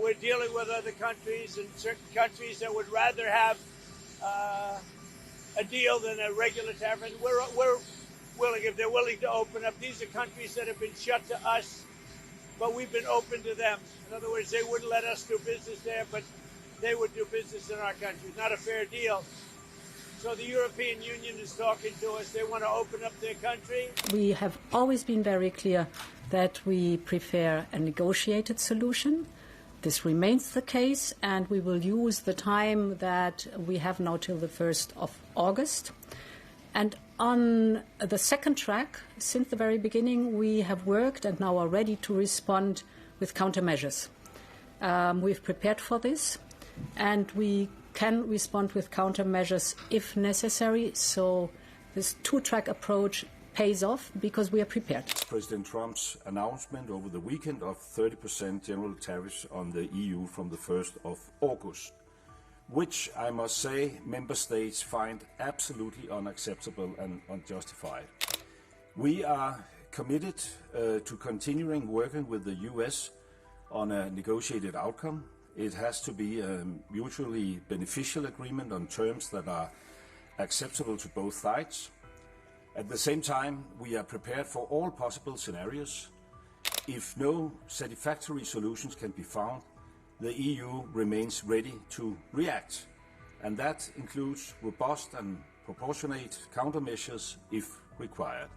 We're dealing with other countries, and certain countries that would rather have a deal than a regular tariff. And we're willing, if they're willing to open up. These are countries that have been shut to us, but we've been open to them. In other words, they wouldn't let us do business there, but they would do business in our country. Not a fair deal. So the European Union is talking to us. They want to open up their country. We have always been very clear that we prefer a negotiated solution. This remains the case, and we will use the time that we have now till the 1st of August. And on the second track, since the very beginning, we have worked and now are ready to respond with countermeasures. We've prepared for this, and we can respond with countermeasures if necessary. So this two-track approach pays off because we are prepared. President Trump's announcement over the weekend of 30% general tariffs on the EU from the 1st of August, which I must say member states find absolutely unacceptable and unjustified. We are committed to continuing working with the US on a negotiated outcome. It has to be a mutually beneficial agreement on terms that are acceptable to both sides. At the same time, we are prepared for all possible scenarios. If no satisfactory solutions can be found, the EU remains ready to react, and that includes robust and proportionate countermeasures if required.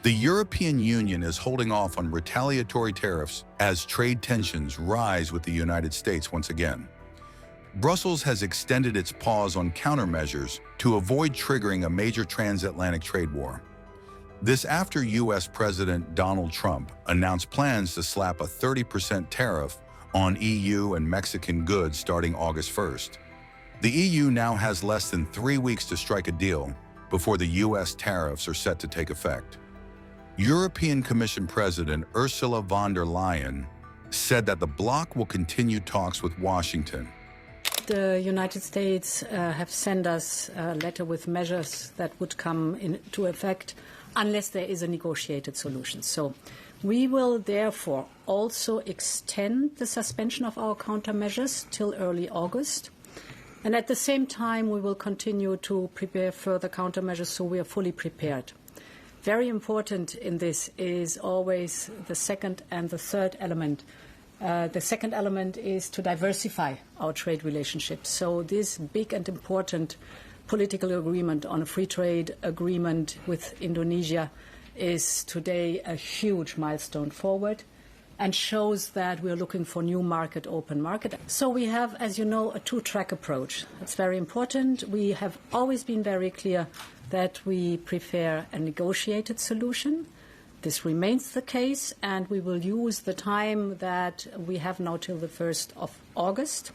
The European Union is holding off on retaliatory tariffs as trade tensions rise with the United States once again. Brussels has extended its pause on countermeasures to avoid triggering a major transatlantic trade war. This after U.S. President Donald Trump announced plans to slap a 30% tariff on EU and Mexican goods starting August 1st. The EU now has less than 3 weeks to strike a deal before the U.S. tariffs are set to take effect. European Commission President Ursula von der Leyen said that the bloc will continue talks with Washington. The United States have sent us a letter with measures that would come into effect unless there is a negotiated solution. So we will therefore also extend the suspension of our countermeasures till early August. And at the same time, we will continue to prepare further countermeasures so we are fully prepared. Very important in this is always the second and the third element. The second element is to diversify our trade relationships. So this big and important political agreement on a free trade agreement with Indonesia is today a huge milestone forward and shows that we're looking for new market, open market. So we have, as you know, a two-track approach. That's very important. We have always been very clear that we prefer a negotiated solution. This remains the case, and we will use the time that we have now till the 1st of August.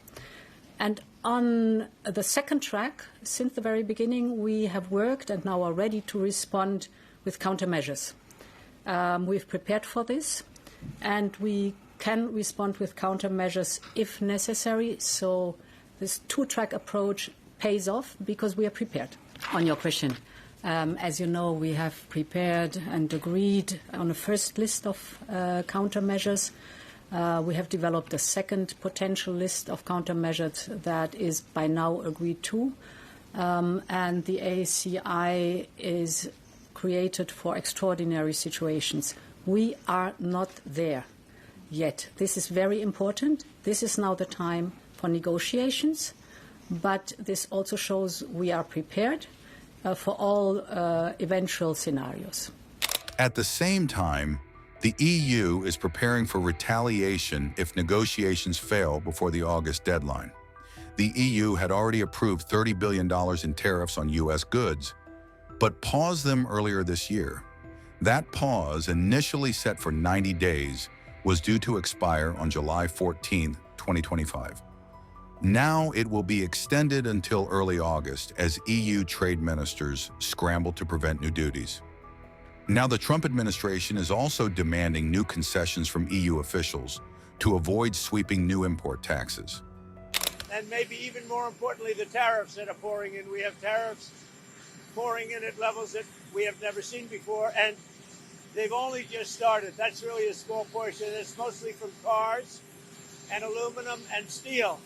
And on the second track, since the very beginning, we have worked and now are ready to respond with countermeasures. We've prepared for this, and we can respond with countermeasures if necessary. So this two-track approach pays off because we are prepared. On your question, as you know, we have prepared and agreed on a first list of countermeasures. We have developed a second potential list of countermeasures that is by now agreed to. And the ACI is created for extraordinary situations. We are not there yet. This is very important. This is now the time for negotiations. But this also shows we are prepared for all eventual scenarios. At the same time, the EU is preparing for retaliation if negotiations fail before the August deadline. The EU had already approved $30 billion in tariffs on U.S. goods, but paused them earlier this year. That pause, initially set for 90 days, was due to expire on July 14, 2025. Now it will be extended until early August as EU trade ministers scramble to prevent new duties. Now the Trump administration is also demanding new concessions from EU officials to avoid sweeping new import taxes. and maybe even more importantly, the tariffs that are pouring in. We have tariffs pouring in at levels that we have never seen before, and they've only just started. That's really a small portion. It's mostly from cars and aluminum and steel,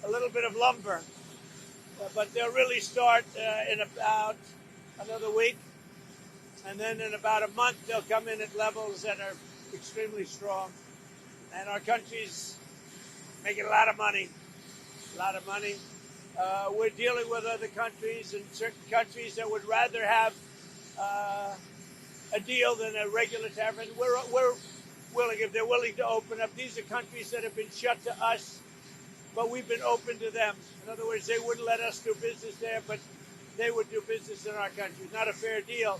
a little bit of lumber. But they'll really start in about another week. And then in about a month, they'll come in at levels that are extremely strong. And our country's making a lot of money, We're dealing with other countries and certain countries that would rather have a deal than a regular tariff. And we're willing, if they're willing to open up. These are countries that have been shut to us, but we've been open to them. In other words, they wouldn't let us do business there, but they would do business in our country. Not a fair deal.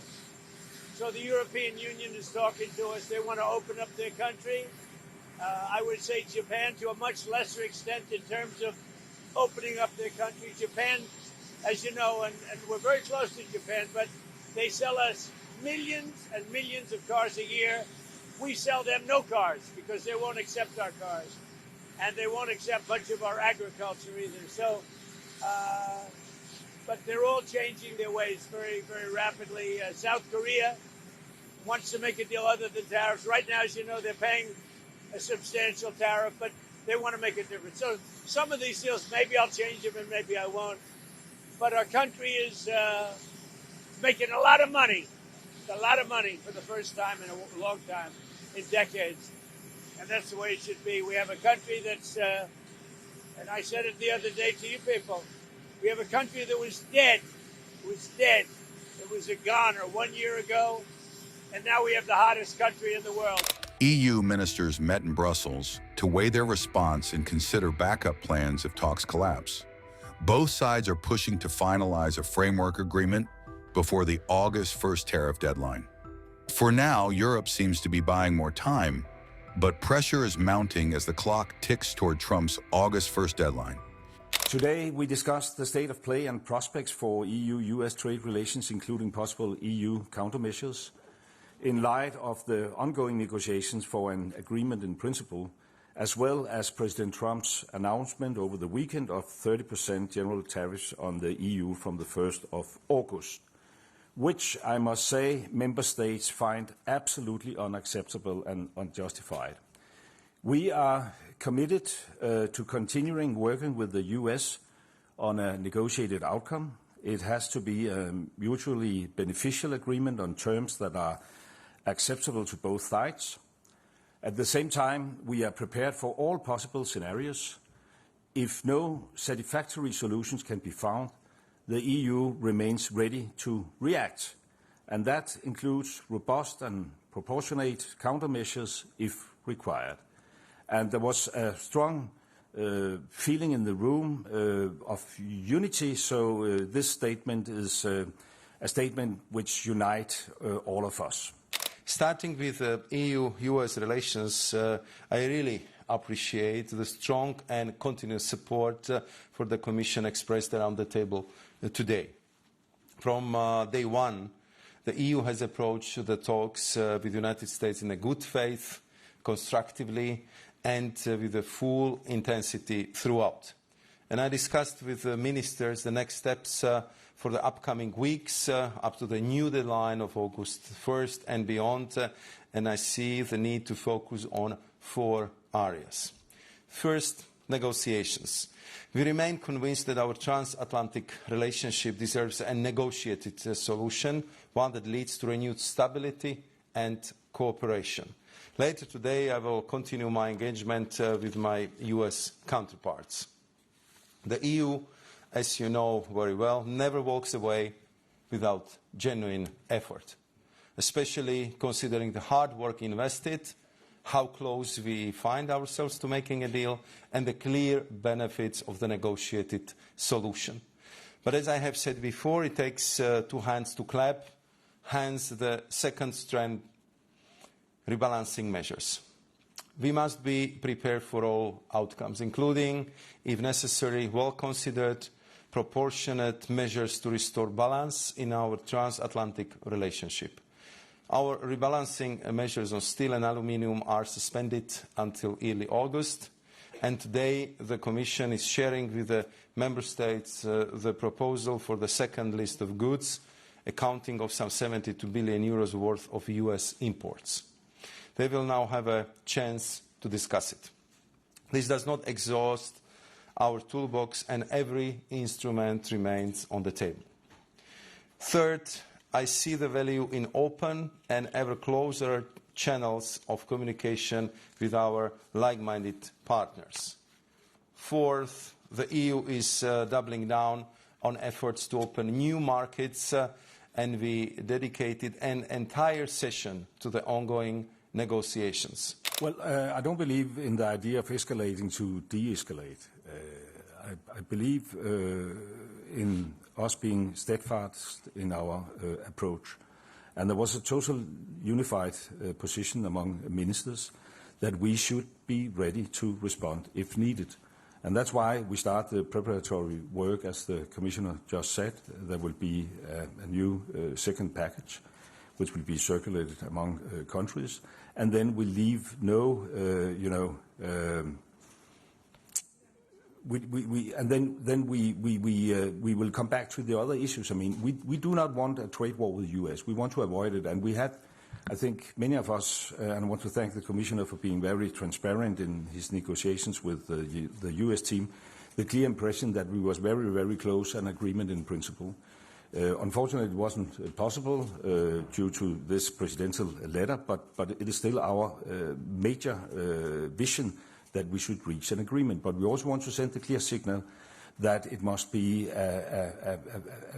So the European Union is talking to us. They want to open up their country. I would say Japan to a much lesser extent in terms of opening up their country. Japan, as you know, and we're very close to Japan, but they sell us millions and millions of cars a year. We sell them no cars because they won't accept our cars. And they won't accept much of our agriculture either. So, but they're all changing their ways very, very rapidly. South Korea wants to make a deal other than tariffs. Right now, as you know, they're paying a substantial tariff, but they want to make a difference. So some of these deals, maybe I'll change them and maybe I won't. But our country is making a lot of money for the first time in a long time, in decades. And that's the way it should be. We have a country that's, and I said it the other day to you people, we have a country that was dead. It was dead. It was a goner 1 year ago. And now we have the hottest country in the world. EU ministers met in Brussels to weigh their response and consider backup plans if talks collapse. Both sides are pushing to finalize a framework agreement before the August 1st tariff deadline. For now, Europe seems to be buying more time, but pressure is mounting as the clock ticks toward Trump's August 1st deadline. Today, we discussed the state of play and prospects for EU-US trade relations, including possible EU countermeasures, in light of the ongoing negotiations for an agreement in principle, as well as President Trump's announcement over the weekend of 30% general tariffs on the EU from the 1st of August, which I must say member states find absolutely unacceptable and unjustified. We are committed to continuing working with the US on a negotiated outcome. It has to be a mutually beneficial agreement on terms that are acceptable to both sides. At the same time, we are prepared for all possible scenarios. If no satisfactory solutions can be found, the EU remains ready to react, and that includes robust and proportionate countermeasures if required. And there was a strong feeling in the room of unity, so this statement is a statement which unites all of us. Starting with EU-US relations, I really appreciate the strong and continuous support for the Commission expressed around the table today. From day one, the EU has approached the talks with the United States in a good faith, constructively, and with a full intensity throughout. And I discussed with the ministers the next steps for the upcoming weeks, up to the new deadline of August 1st and beyond, and I see the need to focus on 4 areas. First, negotiations. We remain convinced that our transatlantic relationship deserves a negotiated solution, one that leads to renewed stability and cooperation. Later today, I will continue my engagement with my US counterparts. The EU, as you know very well, never walks away without genuine effort, especially considering the hard work invested, how close we find ourselves to making a deal, and the clear benefits of the negotiated solution. But as I have said before, it takes 2 hands to clap, hence the second strand, rebalancing measures. We must be prepared for all outcomes, including, if necessary, well-considered, proportionate measures to restore balance in our transatlantic relationship. Our rebalancing measures on steel and aluminium are suspended until early August, And today the Commission is sharing with the Member States the proposal for the second list of goods, accounting of some 72 billion euros worth of US imports. They will now have a chance to discuss it. This does not exhaust our toolbox, and every instrument remains on the table. Third, I see the value in open and ever closer channels of communication with our like-minded partners. Fourth, the EU is doubling down on efforts to open new markets, and we dedicated an entire session to the ongoing negotiations. Well, I don't believe in the idea of escalating to de-escalate. I believe in us being steadfast in our approach. And there was a total unified position among ministers that we should be ready to respond if needed. And that's why we start the preparatory work, as the Commissioner just said. There will be a new second package, which will be circulated among countries. And then we leave no, we will come back to the other issues. I mean, we do not want a trade war with the US. We want to avoid it. And we had, I think, many of us, and I want to thank the Commissioner for being very transparent in his negotiations with the US team, the clear impression that we was very, very close an agreement in principle. Unfortunately, it wasn't possible due to this presidential letter, but it is still our major vision that we should reach an agreement. But we also want to send a clear signal that it must be a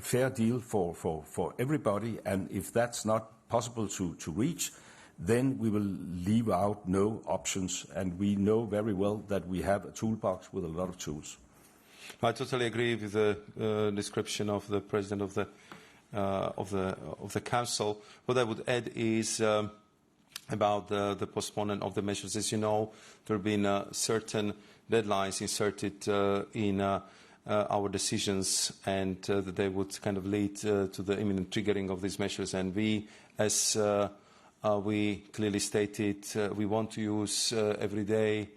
fair deal for everybody, and if that's not possible to reach, then we will leave out no options, and we know very well that we have a toolbox with a lot of tools. I totally agree with the description of the President of the Council. What I would add is about the postponement of the measures. As you know, there have been certain deadlines inserted in our decisions, and that they would kind of lead to the imminent triggering of these measures. And we, as we clearly stated, we want to use every day,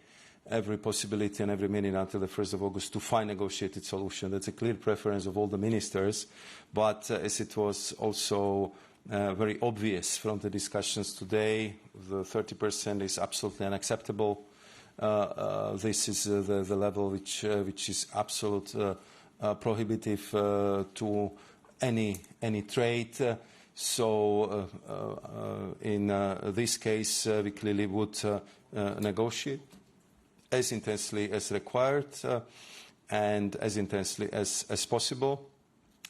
every possibility and every minute until the 1st of August to find a negotiated solution. That's a clear preference of all the ministers. But as it was also very obvious from the discussions today, the 30% is absolutely unacceptable. This is the level which is absolute prohibitive to any trade. So in this case, we clearly would negotiate as intensely as required and as intensely as possible.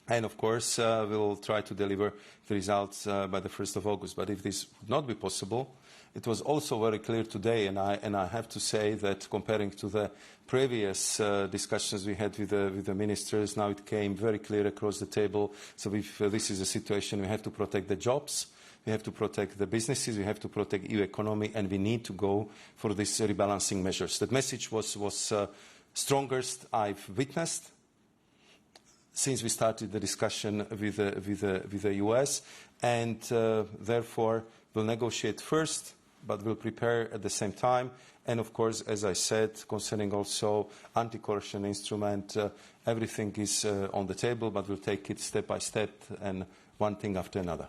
And of course, we'll try to deliver the results by the 1st of August. But if this would not be possible, it was also very clear today, and I have to say that comparing to the previous discussions we had with the ministers, now it came very clear across the table. So if this is a situation, we have to protect the jobs, we have to protect the businesses, we have to protect EU economy, and we need to go for these rebalancing measures. That message was strongest I've witnessed since we started the discussion with the US, and therefore we'll negotiate first, but we'll prepare at the same time. And of course, as I said, concerning also anti-coercion instrument, everything is on the table, but we'll take it step by step and one thing after another.